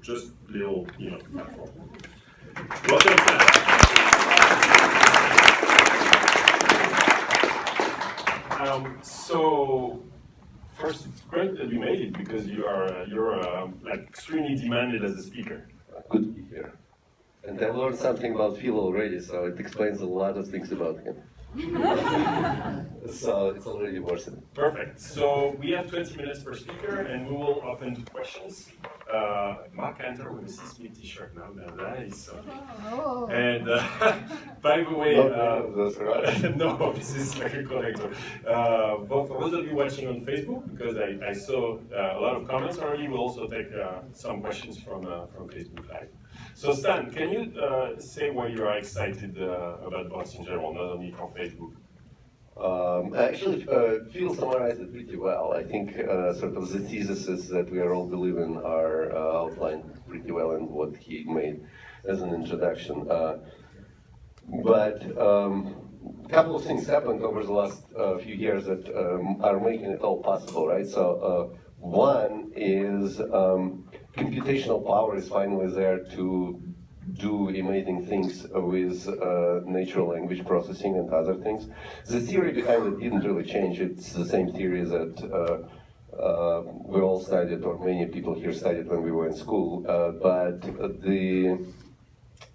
just little, platform. Welcome, Stan. So first, it's great that you made it because you're like extremely demanded as a speaker. Good to be here. And I learned something about Phil already, so it explains a lot of things about him. So it's already worth it. Perfect. So we have 20 minutes per speaker, and we will open to questions. Mark Cantor with a C-Speed t-shirt now. That is something. Oh. And by the way, no, this is like a connector. But for those of you watching on Facebook, because I saw a lot of comments already, we'll also take some questions from Facebook Live. So Stan, can you say why you are excited about bots in general, not only from Facebook? Actually, Phil summarized it pretty well. I think sort of the theses that we are all believing are outlined pretty well in what he made as an introduction. But a couple of things happened over the last few years that are making it all possible, right? So one is computational power is finally there to do amazing things with natural language processing and other things. The theory behind it didn't really change. It's the same theory that we all studied, or many people here studied when we were in school, but the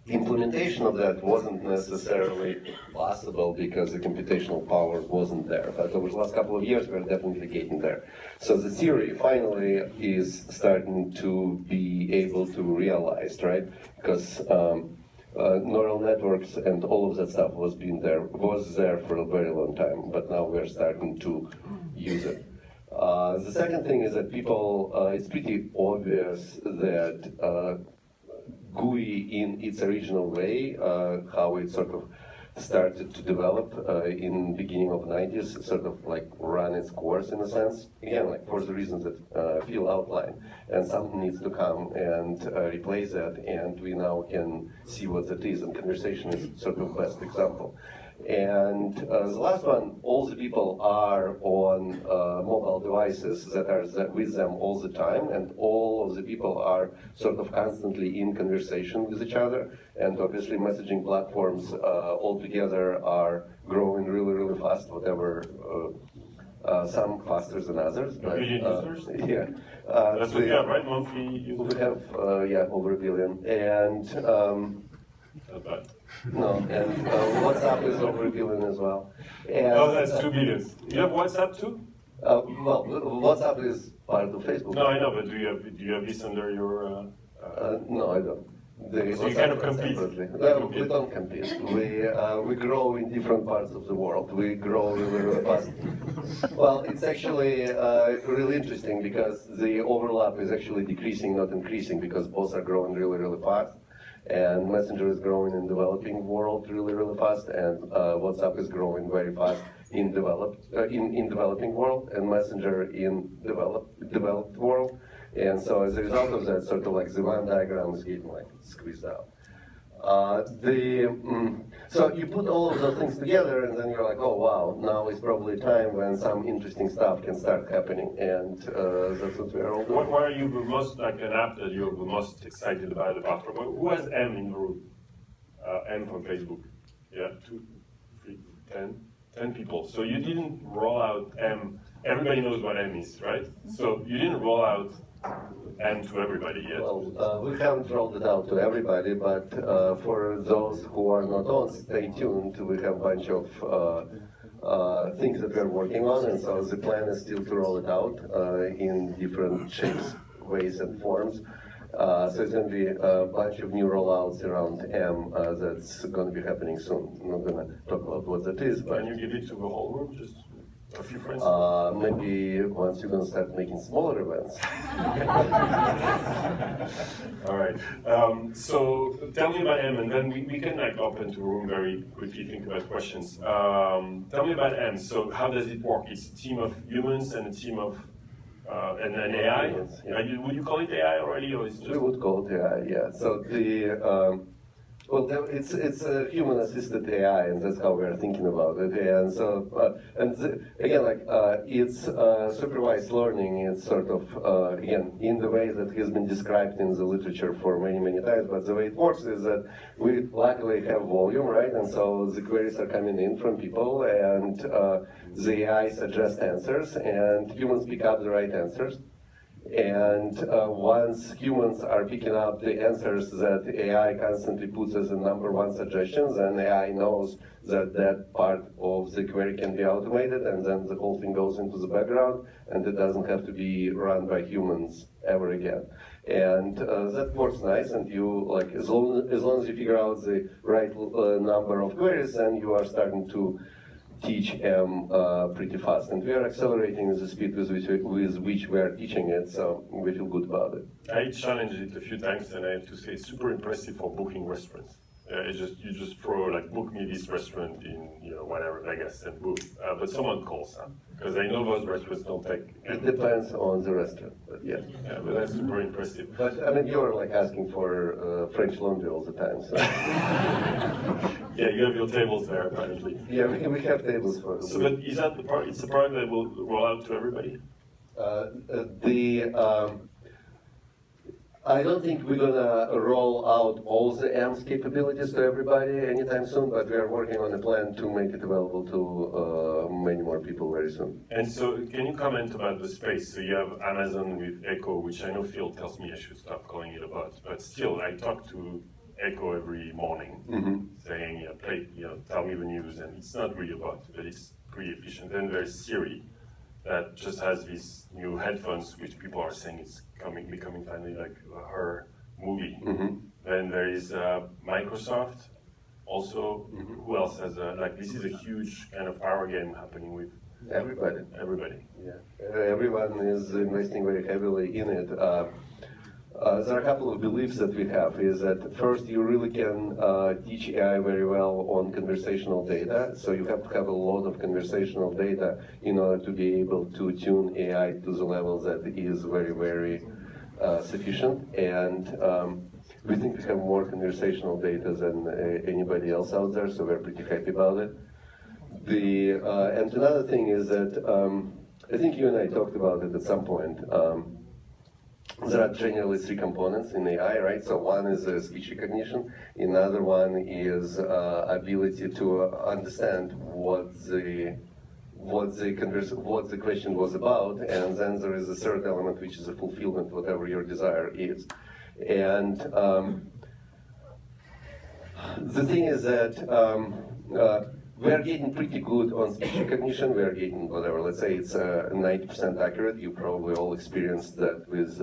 implementation of that wasn't necessarily possible because the computational power wasn't there. But over the last couple of years, we're definitely getting there. So the theory finally is starting to be able to realize, right? Because neural networks and all of that stuff was there for a very long time, but now we're starting to use it. The second thing is that it's pretty obvious that GUI in its original way, how it sort of started to develop in the beginning of the 90s, sort of like run its course in a sense. Again, like for the reasons that Phil outlined. And something needs to come and replace that, and we now can see what that is, and conversation is sort of the best example. And the last one, all the people are on mobile devices that are with them all the time, and all of the people are sort of constantly in conversation with each other. And obviously messaging platforms altogether are growing really, really fast, whatever, some faster than others. But, users? Yeah. That's what we have, right? Monthly users? We have, over 1 billion. And no, and WhatsApp is over 1 billion as well. And, that's 2 billion. You have WhatsApp too? Well, WhatsApp is part of Facebook. No, I know, but do you have this under your? No, I don't. So you kind of compete. No, we don't compete. We grow in different parts of the world. We grow really, really fast. Well, it's actually really interesting because the overlap is actually decreasing, not increasing, because both are growing really, really fast. And Messenger is growing in developing world really, really fast, and WhatsApp is growing very fast in developing world, and Messenger in developed world. And so as a result of that, sort of like the Venn diagram is getting like squeezed out. So you put all of those things together, and then you're like, oh wow, now is probably time when some interesting stuff can start happening, and that's what we're all doing. What are you the most, like an app that you're the most excited about the platform? Who has M in the room? M from Facebook. Yeah, 2, 3, 10 people. So you didn't roll out M. Everybody knows what M is, right? So you didn't roll out M to everybody yet. Well, we haven't rolled it out to everybody, but for those who are not on, stay tuned. We have a bunch of things that we're working on, and so the plan is still to roll it out in different shapes, ways, and forms. So it's going to be a bunch of new rollouts around M that's going to be happening soon. I'm not going to talk about what that is, but... Can you give it to the whole room? Just a few friends? Maybe once you're going to start making smaller events. All right. So tell me about M, and then we can like open to room very quickly, think about questions. Tell me about M. So how does it work? It's a team of humans and a team of and an AI? Yeah. Would you call it AI already, or is it just... We would call it AI, yeah. So Well, it's a human-assisted AI, and that's how we're thinking about it. And so, again, like it's supervised learning. It's sort of again in the way that has been described in the literature for many times. But the way it works is that we luckily have volume, right? And so the queries are coming in from people, and the AI suggests answers, and humans pick up the right answers. And once humans are picking up the answers that AI constantly puts as the #1 suggestions, and AI knows that that part of the query can be automated, and then the whole thing goes into the background, and it doesn't have to be run by humans ever again. And that works nice, and you like as long as you figure out the right number of queries, then you are starting to teach pretty fast, and we are accelerating the speed with which we are teaching it, so we feel good about it. I challenged it a few times, and I have to say it's super impressive for booking restaurants. You just throw like, book me this restaurant in whatever Vegas, and book. But someone calls, because I know those restaurants don't take. It depends on the restaurant, but yeah. Yeah, but that's super impressive. But I mean, you're like asking for French Laundry all the time. So. Yeah, you have your tables there apparently. Yeah, we have tables for. So, but is that the part? It's the product that will roll out to everybody. I don't think we're gonna roll out all the AMS capabilities to everybody anytime soon, but we are working on a plan to make it available to many more people very soon. And so, can you comment about the space? So you have Amazon with Echo, which I know Phil tells me I should stop calling it a bot, but still, I talk to Echo every morning, saying, tell me the news, and it's not really a bot, but it's pretty efficient. Then there's Siri, that just has these new headphones, which people are saying it's becoming finally like her movie. Then there is Microsoft, also. Who else has this is a huge kind of power game happening with everybody. Yeah, everyone is investing very heavily in it. There are a couple of beliefs that we have. Is that first, you really can teach AI very well on conversational data. So you have to have a lot of conversational data in order to be able to tune AI to the level that is very sufficient. And we think we have more conversational data than anybody else out there, so we're pretty happy about it. And another thing is that I think you and I talked about it at some point. There are generally 3 components in AI, right? So one is speech recognition. Another one is ability to understand what the question was about, and then there is a third element, which is a fulfillment, whatever your desire is. And the thing is that we're getting pretty good on speech recognition. We're getting whatever, let's say it's 90% accurate. You probably all experienced that with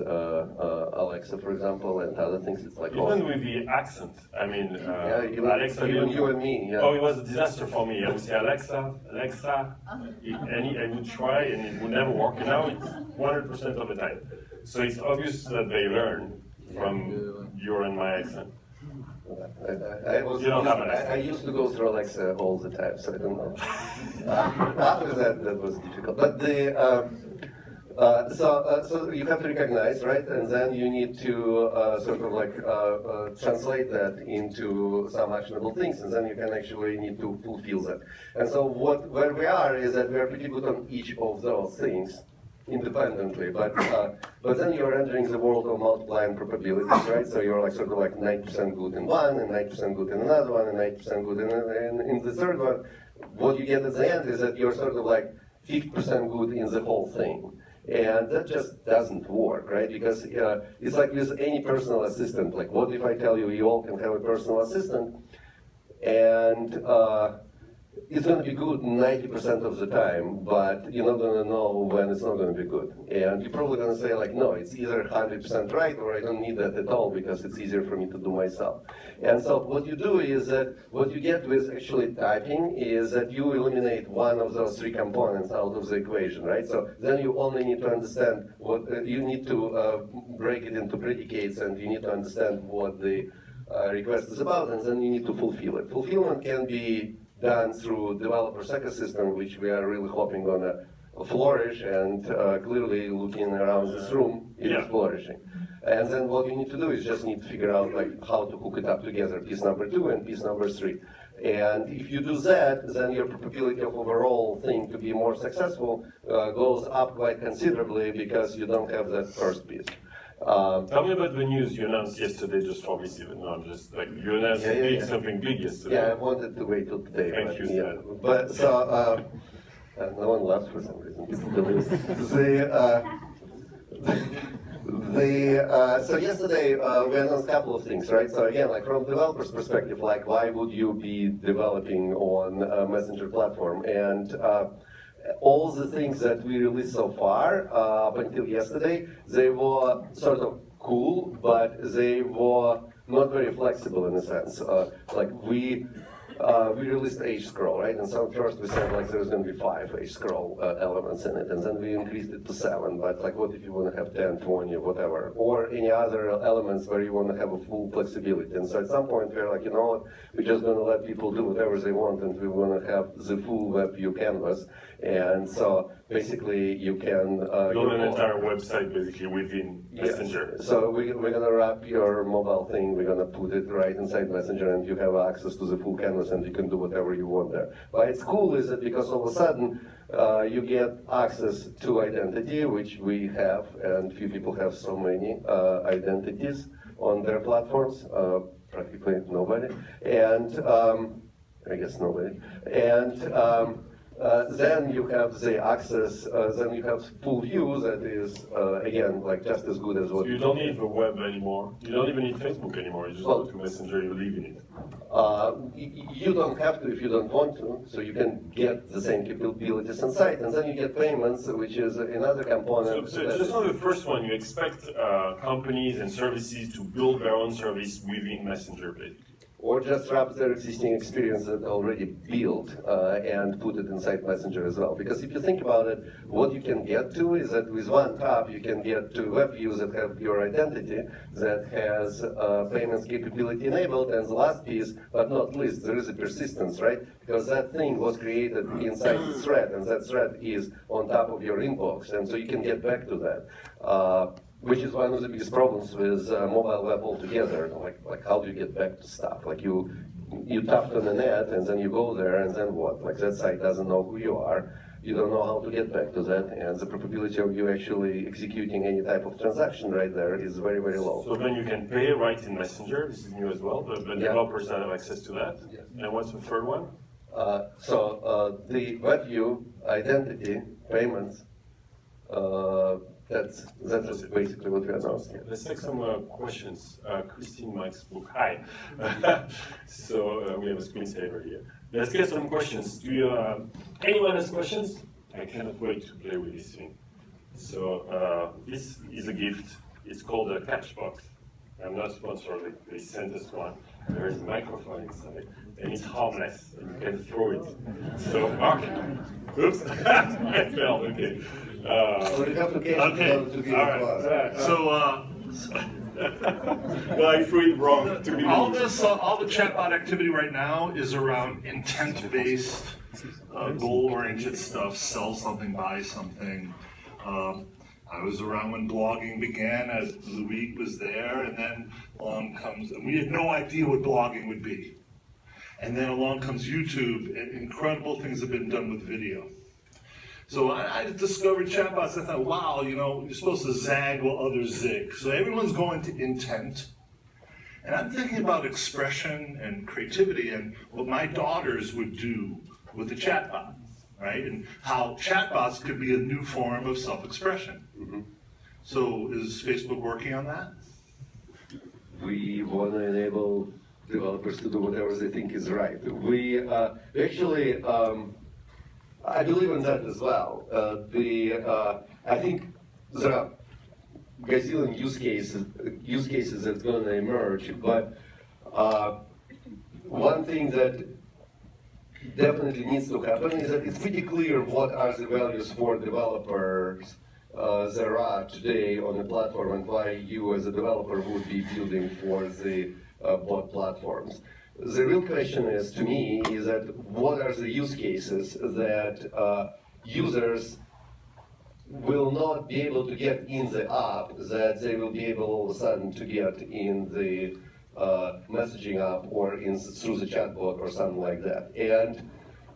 Alexa, for example, and other things. It's like even with the accent. I mean, Alexa. Even you and me. Yeah. Oh, it was a disaster for me. I would say Alexa, and I would try, and it would never work. And now it's 100% of the time. So it's obvious that they learn from your and my accent. I used to go through Alexa all the time, so I don't know. After that was difficult. But so you have to recognize, right? And then you need to sort of translate that into some actionable things, and then you can actually need to fulfill that. And so where we are is that we are pretty good on each of those things independently, but then you're entering the world of multiplying probabilities, right? So you're sort of 90% good in one, and 90% good in another one, and 90% good in the third one. What you get at the end is that you're sort of 50% good in the whole thing. And that just doesn't work, right? Because it's like with any personal assistant. Like, what if I tell you you all can have a personal assistant, and it's going to be good 90% of the time, but you're not going to know when it's not going to be good. And you're probably going to say, no, it's either 100% right, or I don't need that at all because it's easier for me to do myself. And so what you do is that what you get with actually typing is that you eliminate one of those 3 components out of the equation, right? So then you only need to understand what you need to break it into predicates, and you need to understand what the request is about, and then you need to fulfill it. Fulfillment can be done through developers ecosystem, which we are really hoping gonna flourish, and clearly looking around this room, it is flourishing. And then what you need to do is just need to figure out like how to hook it up together, piece number 2 and piece number 3. And if you do that, then your probability of overall thing to be more successful goes up quite considerably because you don't have that first piece. Tell me about the news you announced yesterday just for this event. No, just like you announced something big yesterday. Yeah, I wanted to wait till today. Thank you, Stan. But so, no one laughs for some reason. So yesterday we announced a couple of things, right? So again, like from developers' perspective, like why would you be developing on a Messenger platform? And all the things that we released so far up until yesterday, they were sort of cool, but they were not very flexible in a sense. Like we released Age Scroll, right? And so first we said like there's going to be 5 Age Scroll elements in it, and then we increased it to 7. But like, what if you want to have 10, 20, or whatever, or any other elements where you want to have a full flexibility? And so at some point we're like, you know what? We're just going to let people do whatever they want, and we want to have the full web view canvas. And so basically you can build an entire website basically within Messenger. So we're going to wrap your mobile thing, we're going to put it right inside Messenger, and you have access to the full canvas, and you can do whatever you want there. Why it's cool is that because all of a sudden you get access to identity, which we have, and few people have so many identities on their platforms, practically nobody, and I guess nobody. And then you have the access, then you have full view that is, again, like just as good as what you don't need the web anymore. You don't even need Facebook anymore. You just go to Messenger, you live in it. You don't have to if you don't want to, so you can get the same capabilities inside, and then you get payments, which is another component. So just on the first one, you expect companies and services to build their own service within Messenger, basically. Or just wrap their existing experience that already built and put it inside Messenger as well. Because if you think about it, what you can get to is that with one tap, you can get to web views that have your identity, that has payments capability enabled, and the last piece, but not least, there is a persistence, right? Because that thing was created inside the thread, and that thread is on top of your inbox, and so you can get back to that. Which is one of the biggest problems with mobile web altogether. Like how do you get back to stuff? Like you tapped on the net and then you go there and then what? Like that site doesn't know who you are. You don't know how to get back to that, and the probability of you actually executing any type of transaction right there is very, very low. So then you can pay right in Messenger. This is new as well. The developers don't have access to that. Yes. And what's the third one? The web view, identity, payments. That's basically what we announced. Let's take some questions. Christine Mike's book. Hi. So we have a screensaver here. Let's get some questions. Do you, anyone has questions? I cannot wait to play with this thing. So this is a gift. It's called a Catchbox. I'm not sponsored. They sent us one. There is a microphone inside, and it's harmless, and you can throw it. So, Mark, oops, I fell. Okay. So you have to catch okay. to give All right. So, well, I threw it wrong. To be all the chatbot activity right now is around intent-based, goal-oriented stuff. Sell something, buy something. I was around when blogging began, as Louis was there, and then along comes, and we had no idea what blogging would be. And then along comes YouTube, and incredible things have been done with video. So I discovered chatbots. I thought, wow, you know, you're supposed to zag while others zig. So everyone's going to intent. And I'm thinking about expression and creativity and what my daughters would do with a chatbot, right? And how chatbots could be a new form of self-expression. Mm-hmm. So is Facebook working on that? We want to enable developers to do whatever they think is right. We actually, I believe in that as well. I think there are gazillion use cases that's going to emerge, but one thing that definitely needs to happen is that it's pretty clear what are the values for developers there are today on the platform, and why you as a developer would be building for the bot platforms. The real question is, to me, is that what are the use cases that users will not be able to get in the app that they will be able all of a sudden to get in the messaging app or through the chatbot or something like that. And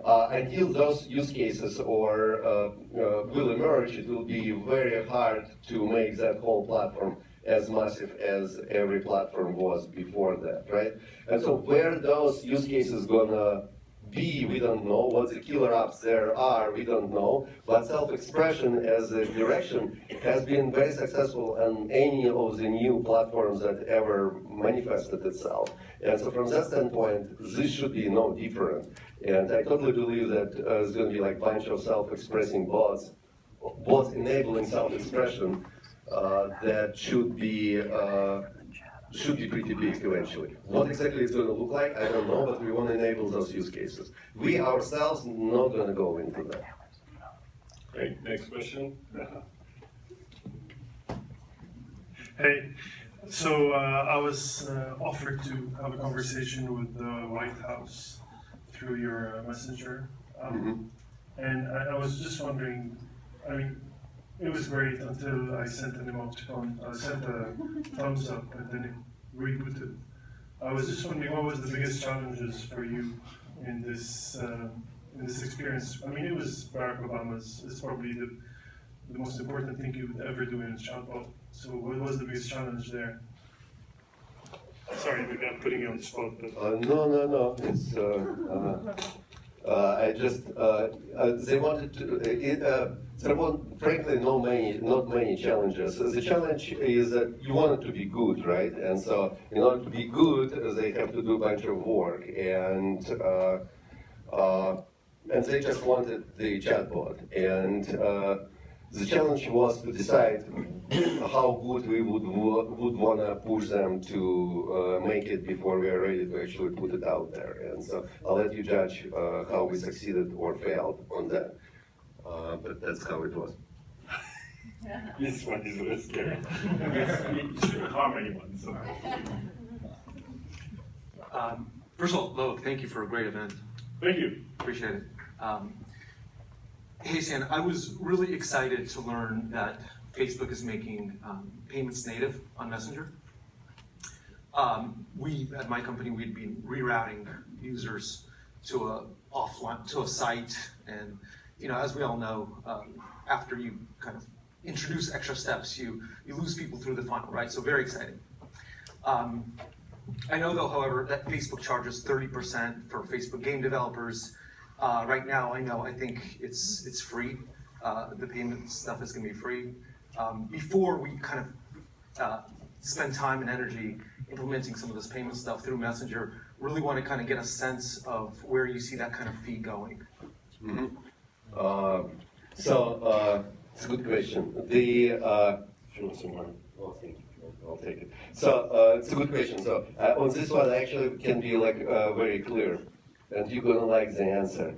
until those use cases will emerge, it will be very hard to make that whole platform as massive as every platform was before that, right? And so where those use cases gonna be, we don't know. What the killer apps there are, we don't know. But self-expression as a direction has been very successful on any of the new platforms that ever manifested itself. And so from that standpoint, this should be no different. And I totally believe that there's going to be like a bunch of self-expressing bots enabling self-expression that should be pretty big eventually. What exactly it's going to look like, I don't know, but we want to enable those use cases. We ourselves not going to go into that. Great, next question. Hey, so I was offered to have a conversation with the White House through your messenger. And I was just wondering, I mean, it was great until I sent an emoticon. I sent a thumbs up and then it rebooted. I was just wondering, what was the biggest challenges for you in this experience? I mean, it was Barack Obama's. It's probably the most important thing you would ever do in a chatbot. So what was the biggest challenge there? Sorry, maybe I'm putting you on the spot, but No. It's I just they wanted to. There were frankly not many challenges. The challenge is that you want it to be good, right? And so in order to be good, they have to do a bunch of work, and they just wanted the chatbot. And the challenge was to decide how good we would want to push them to make it before we are ready to actually put it out there. And so I'll let you judge how we succeeded or failed on that. But that's how it was. This one is less scary. It shouldn't harm anyone. So. First of all, Lo, thank you for a great event. Thank you. Appreciate it. Hey, Stan, I was really excited to learn that Facebook is making payments native on Messenger. We, at my company, we'd been rerouting users to a site, and as we all know, after you kind of introduce extra steps, you lose people through the funnel, right? So very exciting. I know, though, however, that Facebook charges 30% for Facebook game developers. Right now, I think it's free. The payment stuff is going to be free. Before we kind of spend time and energy implementing some of this payment stuff through Messenger, really want to kind of get a sense of where you see that kind of fee going. Mm-hmm. So it's a good question. If you want some more, I'll take it. So it's a good question. So on this one, actually can be like very clear, and you're gonna like the answer.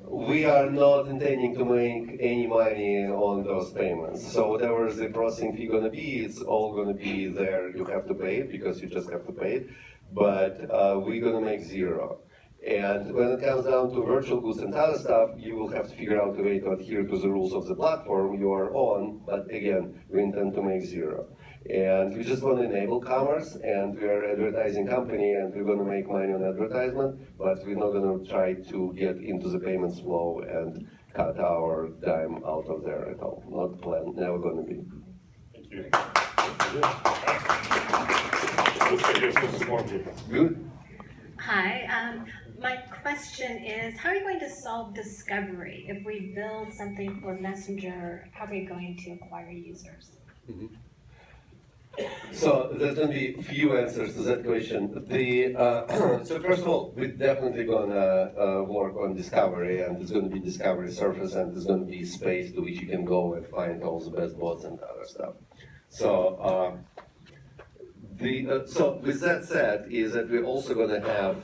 We are not intending to make any money on those payments. So whatever the processing fee gonna be, it's all gonna be there. You have to pay it because you just have to pay it. But we're gonna make zero. And when it comes down to virtual goods and other stuff, you will have to figure out a way to adhere to the rules of the platform you are on. But again, we intend to make zero. And we just want to enable commerce, and we are an advertising company, and we're going to make money on advertisement, but we're not going to try to get into the payments flow and cut our dime out of there at all. Not the plan, never going to be. Thank you. Looks like there's some more people. Good. Hi, my question is, how are you going to solve discovery? If we build something for Messenger, how are we going to acquire users? Mm-hmm. So there's going to be a few answers to that question. So first of all, we're definitely going to work on discovery, and there's going to be discovery surface, and there's going to be space to which you can go and find all the best bots and other stuff. So so with that said, is that we're also going to have,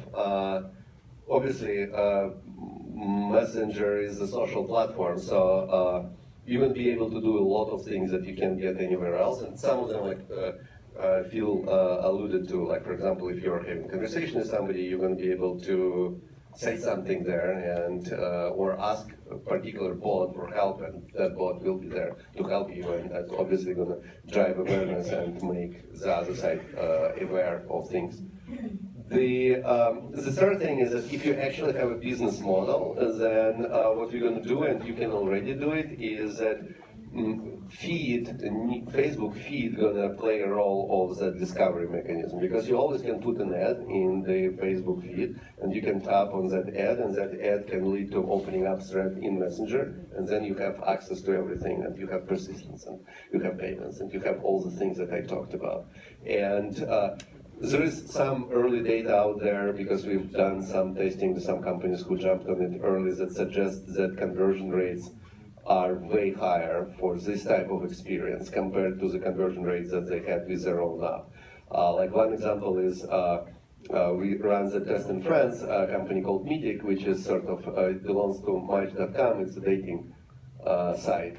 obviously, Messenger is a social platform, so you're going to be able to do a lot of things that you can't get anywhere else, and some of them, like Phil alluded to, like for example, if you're having a conversation with somebody, you're going to be able to say something there and or ask a particular bot for help, and that bot will be there to help you, and that's obviously going to drive awareness and make the other side aware of things. The third thing is that if you actually have a business model, then what you're going to do, and you can already do it, is that Facebook feed gonna play a role of the discovery mechanism, because you always can put an ad in the Facebook feed and you can tap on that ad, and that ad can lead to opening up thread in Messenger, and then you have access to everything, and you have persistence, and you have payments, and you have all the things that I talked about. And there is some early data out there, because we've done some testing with some companies who jumped on it early, that suggests that conversion rates are way higher for this type of experience compared to the conversion rates that they had with their own app. Like one example is we ran the test in France, a company called Meetic, which is sort of, it belongs to Match.com, it's a dating site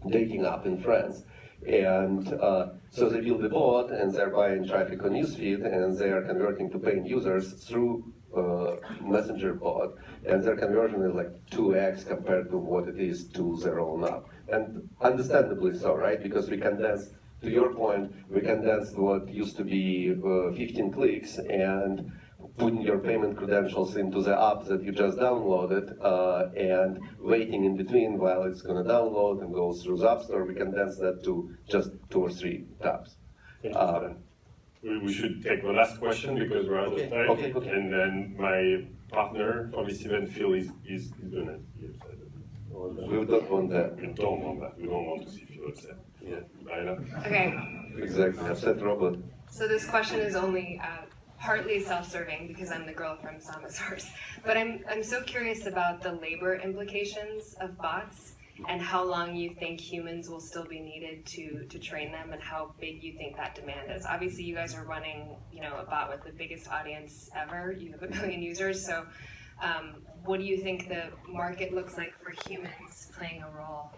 dating app in France. And so they build a bot, and they're buying traffic on newsfeed, and they are converting to paying users through Messenger bot, and their conversion is like 2x compared to what it is to their own app. And understandably so, right? Because we condensed, to your point, we condensed what used to be 15 clicks and putting your payment credentials into the app that you just downloaded and waiting in between while it's going to download and go through the App Store. We condensed that to just 2 or 3 taps. We should take the last question because we're out of time. Okay. And then my partner from this event, Phil, is going to give that. We don't want that. We don't want that. We don't want to see Phil upset. Yeah, Ayla? Okay, exactly. Upset robot. so this question is only partly self-serving because I'm the girl from Samasaurus. But I'm so curious about the labor implications of bots and how long you think humans will still be needed to train them, and how big you think that demand is. Obviously, you guys are running, a bot with the biggest audience ever. You have 1 million users. So, what do you think the market looks like for humans playing a role?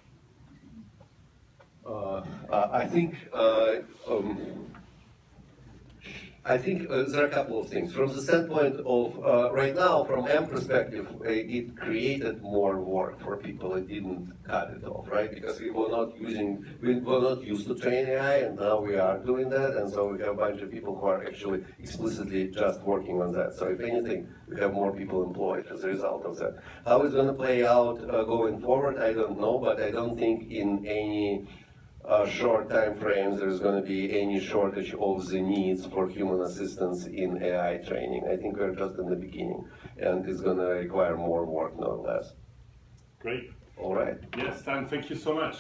I think there are a couple of things. From the standpoint of right now, from M perspective, it created more work for people. It didn't cut it off, right? Because we were not used to train AI, and now we are doing that, and so we have a bunch of people who are actually explicitly just working on that. So if anything, we have more people employed as a result of that. How it's going to play out going forward, I don't know, but I don't think in any short time frames there's going to be any shortage of the needs for human assistance in AI training. I think we're just in the beginning, and it's going to require more work, not less. Great. All right. Yes, Stan, thank you so much.